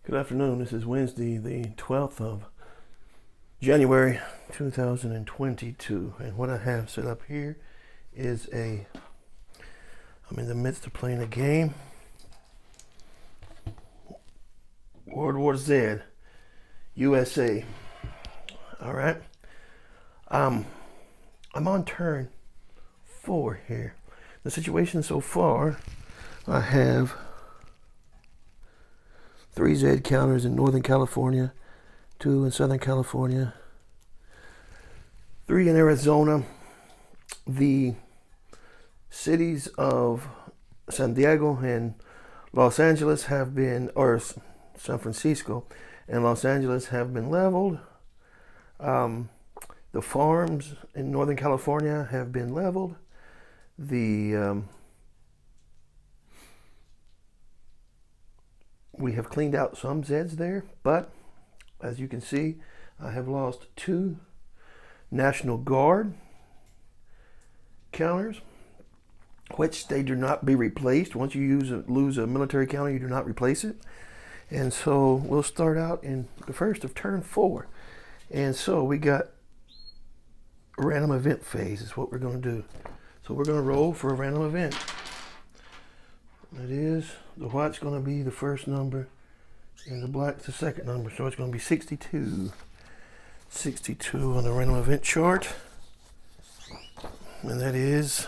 Good afternoon. This is Wednesday, the 12th of January, 2022. And what I have set up here is I'm in the midst of playing a game. World War Z, USA. All right. I'm on turn 4 here. The situation so far, I have 3 Z counters in Northern California, 2 in Southern California, 3 in Arizona. The cities of San Diego and Los Angeles have been, or San Francisco and Los Angeles have been leveled. The farms in Northern California have been leveled. We have cleaned out some Zeds there, but as you can see, I have lost 2 National Guard counters, which they do not be replaced. Once you lose a military counter, you do not replace it. And so we'll start out in the first of turn 4. And so we got a random event phase is what we're going to do. So we're going to roll for a random event. It is, the white's going to be the first number and the black's the second number. So it's going to be 62. 62 on the random event chart. And that is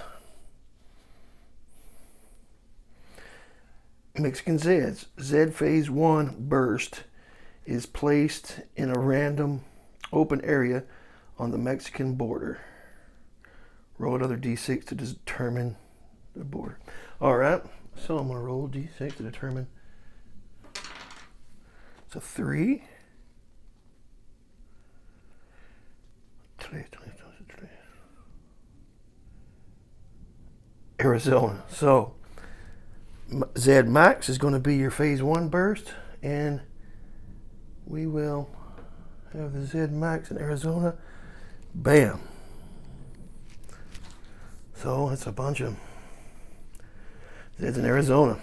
Mexican Zeds. Z phase 1 burst is placed in a random open area on the Mexican border. Roll another D6 to determine the border. All right. So I'm going to roll D6 to determine. It's a 3. Arizona. So Z Max is going to be your phase 1 burst, and we will have the Z Max in Arizona. Bam. So it's a bunch of Z's in Arizona.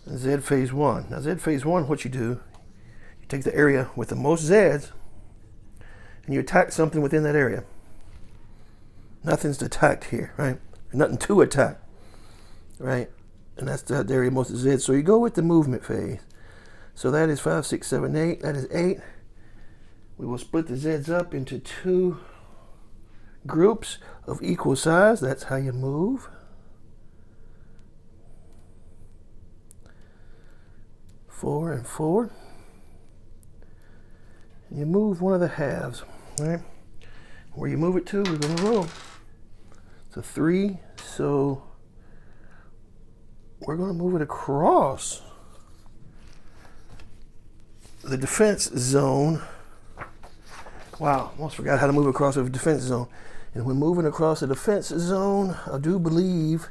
And Z phase 1. Now Z phase 1, what you do, you take the area with the most Z's and you attack something within that area. Nothing's attacked here, right? Nothing to attack, right? And that's the area most of Z's. So you go with the movement phase. So that is 5, 6, 7, 8. That is 8. We will split the Z's up into 2 groups of equal size. That's how you move. 4 and 4. And you move one of the halves, right? Where you move it to, we're going to roll. It's a 3, so we're going to move it across the defense zone. Wow, almost forgot how to move across a defense zone. And when moving across the defense zone, I do believe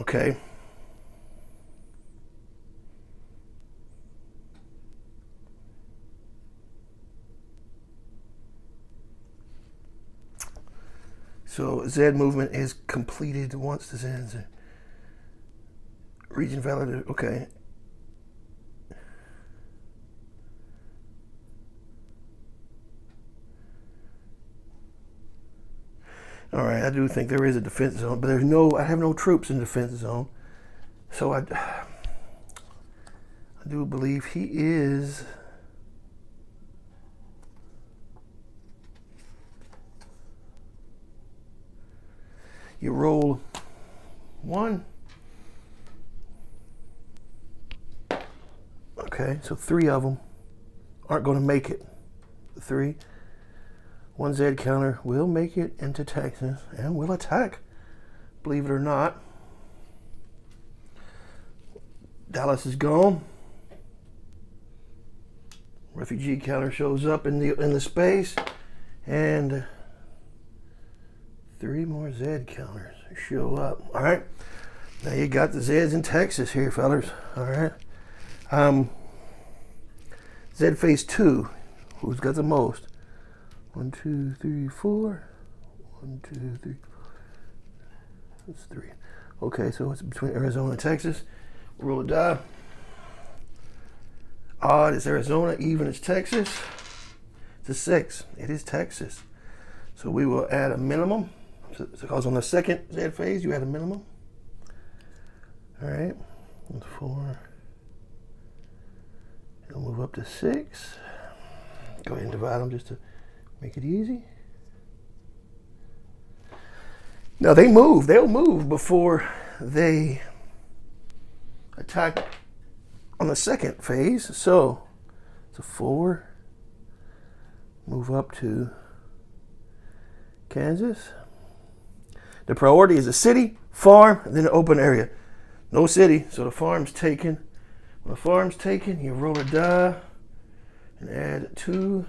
okay. So Z movement is completed once the Z's region validated. Okay. All right, I do think there is a defense zone, but I have no troops in the defense zone. So I do believe he is. You roll 1. Okay, so 3 of them aren't going to make it. 3. 1 Z counter will make it into Texas and will attack, believe it or not. Dallas is gone. Refugee counter shows up in the space, and 3 more Z counters show up. All right. Now you got the Z's in Texas here, fellas. All right. Z phase 2. Who's got the most? 1, 2, 3, 4. 1, 2, 3. That's 3. Okay, so it's between Arizona and Texas. Roll a die. Odd is Arizona. Even is Texas. It's a 6. It is Texas. So we will add a minimum. So because on the second Z phase, you add a minimum. All right. 4. It'll move up to 6. Go ahead and divide them just to make it easy. Now they move. They'll move before they attack on the second phase. So it's a 4. Move up to Kansas. The priority is a city, farm, and then an open area. No city, so the farm's taken. When the farm's taken, you roll a die and add 2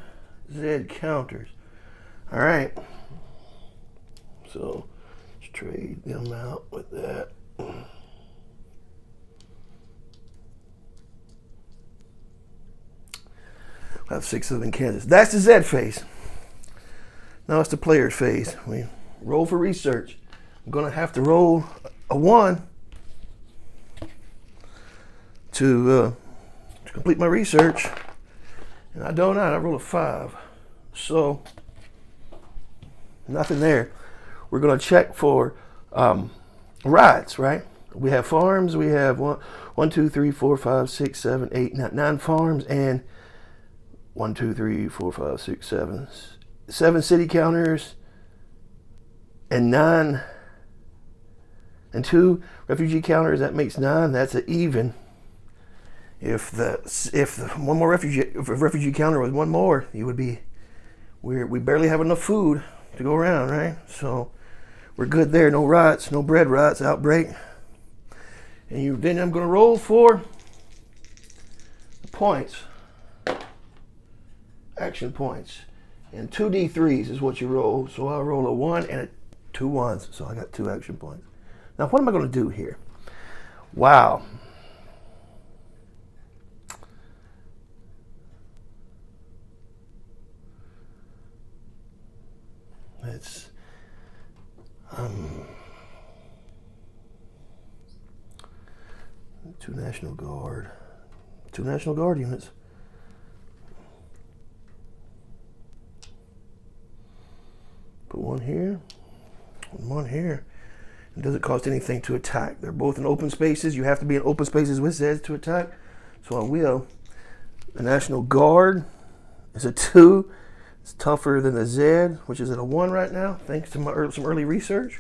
Z counters. All right. So let's trade them out with that. I have 6 of them in Kansas. That's the Z phase. Now it's the player's phase. We roll for research. I'm going to have to roll a 1 to complete my research. And I don't know. I roll a 5. So nothing there. We're going to check for rides, right? We have farms. We have 1, 2, 3, 4, 5, 6, 7, 8, 9 farms, and 1, 2, 3, 4, 5, 6, 7 city counters, and 9 and 2 refugee counters. That makes 9. That's an even. If one more refugee counter was one more, it would be. We barely have enough food to go around, right? So we're good there. No riots, no bread riots, outbreak. And then I'm going to roll for the points, action points, and 2d3s is what you roll. So I'll roll a 1 and 2 1s. So I got 2 action points. Now what am I going to do here? Wow. It's 2 National Guard. 2 National Guard units. Put 1 here, 1 here. It doesn't cost anything to attack. They're both in open spaces. You have to be in open spaces with Zeds to attack. So I will. The National Guard is a 2. It's tougher than the Z, which is at a 1 right now, thanks to my some early research.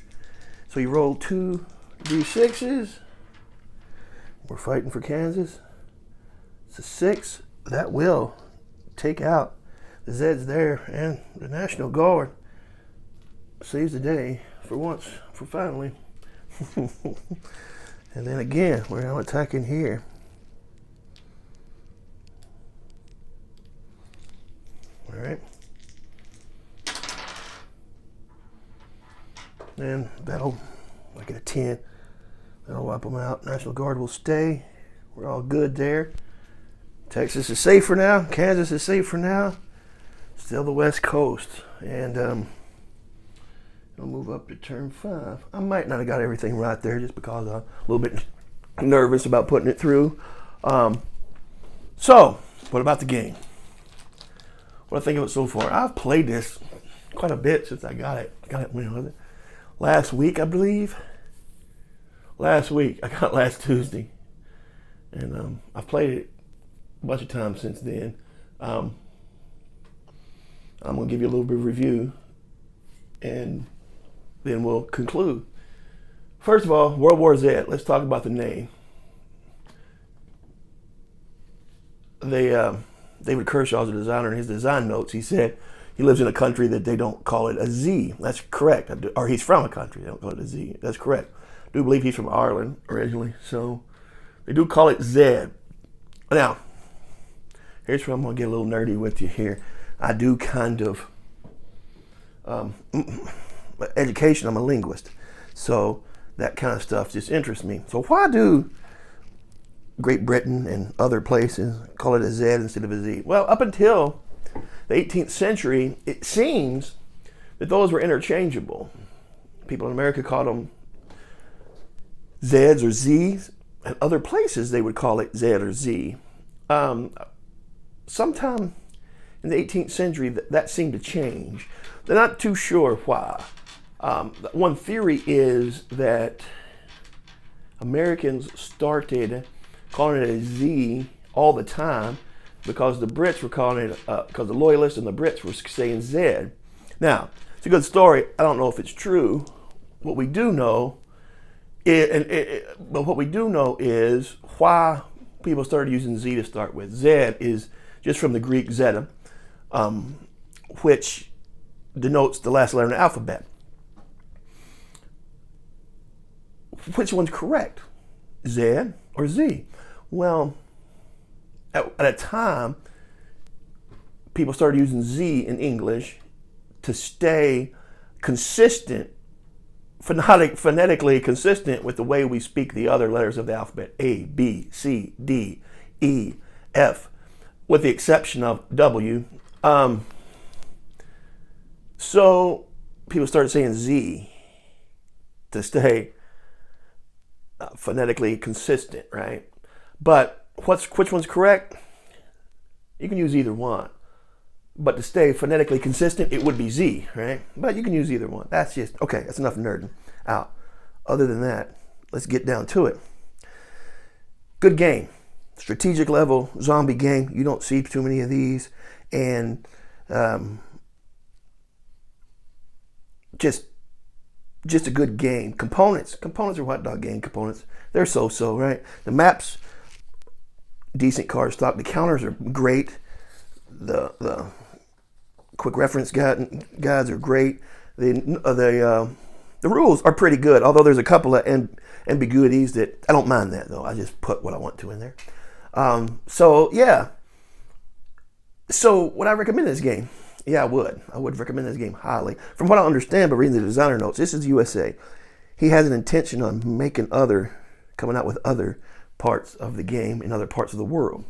So you roll 2 D6s. We're fighting for Kansas. It's a 6. That will take out the Z's there, and the National Guard saves the day for once, for finally. And then again, we're now attacking here. All right. And that'll, like at a 10, that'll wipe them out. National Guard will stay. We're all good there. Texas is safe for now. Kansas is safe for now. Still the West Coast. And it'll move up to turn 5. I might not have got everything right there just because I'm a little bit nervous about putting it through. So, what about the game? What do I think of it so far? I've played this quite a bit since I got it. When was it? Last week, I believe. Last week. I got it last Tuesday. And I've played it a bunch of times since then. I'm going to give you a little bit of review. And then we'll conclude. First of all, World War Z. Let's talk about the name. David Kershaw's a designer. In his design notes, he said he lives in a country that they don't call it a Z. That's correct. Or he's from a country. They don't call it a Z. That's correct. I do believe he's from Ireland originally. So they do call it Z. Now, here's where I'm going to get a little nerdy with you here. I do kind of education. I'm a linguist. So that kind of stuff just interests me. So why do Great Britain and other places call it a Z instead of a Z? Well, up until the 18th century, it seems that those were interchangeable. People in America called them Zs or Zs, and other places they would call it Z or Z. Sometime in the 18th century, that seemed to change. They're not too sure why. One theory is that Americans started calling it a Z all the time because the Brits were calling it, because the Loyalists and the Brits were saying Z. Now, it's a good story. I don't know if it's true. What we do know but what we do know is why people started using Z to start with. Z is just from the Greek zeta, which denotes the last letter in the alphabet. Which one's correct? Z or Z? Well, at a time, people started using Z in English to stay consistent, phonetically consistent with the way we speak the other letters of the alphabet: A, B, C, D, E, F, with the exception of W. So people started saying Z to stay phonetically consistent, right? But which one's correct? You can use either one. But to stay phonetically consistent, it would be Z, right? But you can use either one. That's just, okay, that's enough nerding out. Other than that, let's get down to it. Good game. Strategic level zombie game. You don't see too many of these. And just a good game. Components are hot dog game components. They're so-so, right? The maps, decent card stock. The counters are great. The quick reference guides are great. The rules are pretty good, although there's a couple of ambiguities that I don't mind that though. I just put what I want to in there. So yeah. So would I recommend this game? Yeah, I would. I would recommend this game highly. From what I understand by reading the designer notes, this is USA. He has an intention on coming out with other parts of the game in other parts of the world.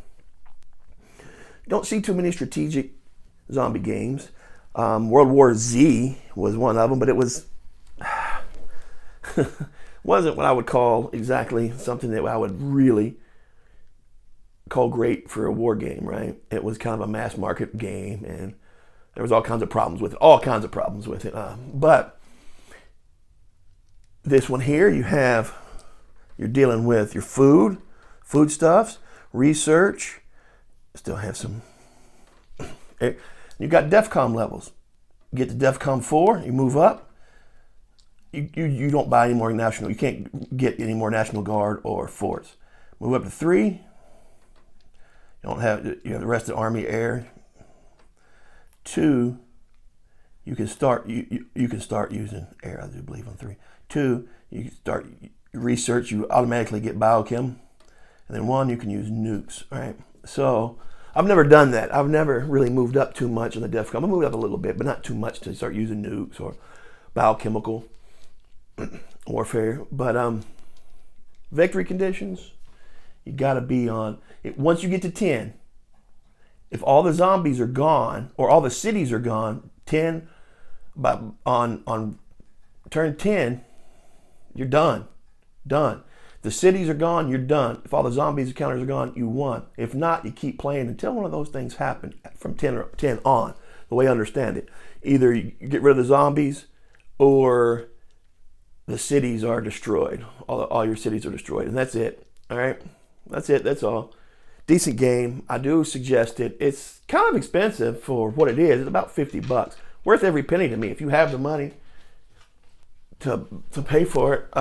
Don't see too many strategic zombie games. World War Z was one of them, but it was wasn't what I would call exactly something that I would really call great for a war game, right? It was kind of a mass market game, and there was all kinds of problems with it. But this one here, you're dealing with your foodstuffs, research. Still have some. You got DEFCON levels. You get to DEFCON 4, you move up. You don't buy any more national. You can't get any more National Guard or forts. Move up to 3. You have the rest of the Army, Air. 2, you can start using Air. I do believe on 3. 2, you can start research. You automatically get biochem, and then 1, you can use nukes. Right. So I've never done that. I've never really moved up too much in the DEFCON. I moved up a little bit, but not too much to start using nukes or biochemical warfare. But victory conditions, you got to be on it. Once you get to 10, if all the zombies are gone or all the cities are gone, 10, but on turn 10, you're done. The cities are gone, you're done. If all the zombies counters are gone, you won. If not, you keep playing until one of those things happen from 10 on, the way I understand it. Either you get rid of the zombies or the cities are destroyed. All your cities are destroyed, and that's it. All right? That's it. That's all. Decent game. I do suggest it. It's kind of expensive for what it is. It's about $50. Worth every penny to me. If you have the money to pay for it,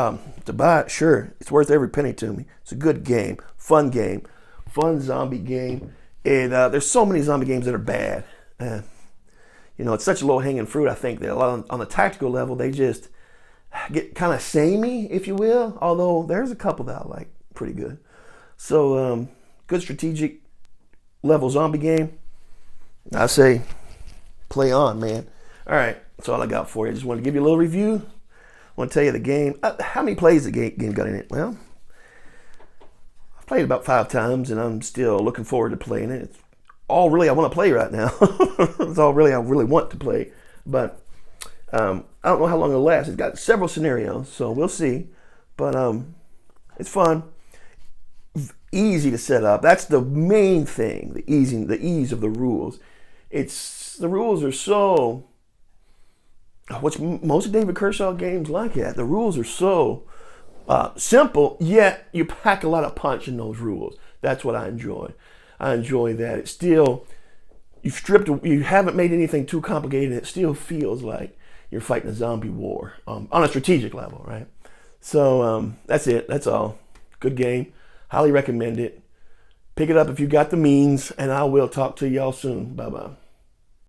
to buy it, sure, it's worth every penny to me. It's a good game, fun zombie game, and there's so many zombie games that are bad. It's such a low-hanging fruit. I think that a lot on the tactical level, they just get kind of samey, if you will. Although there's a couple that I like pretty good. So good strategic level zombie game. I say, play on, man. All right, that's all I got for you. I just want to give you a little review want to tell you the game. How many plays the game got in it? Well, I've played it about 5 times, and I'm still looking forward to playing it. It's all really I want to play right now. It's all really I really want to play. But I don't know how long it'll last. It's got several scenarios, so we'll see. But it's fun. Easy to set up. That's the main thing. The ease of the rules. The rules are so. What's most of David Kershaw games like that? The rules are so simple, yet you pack a lot of punch in those rules. That's what I enjoy. I enjoy that. It's still you haven't made anything too complicated. It still feels like you're fighting a zombie war on a strategic level, right? So that's it. That's all. Good game. Highly recommend it. Pick it up if you got the means, and I will talk to y'all soon. Bye-bye.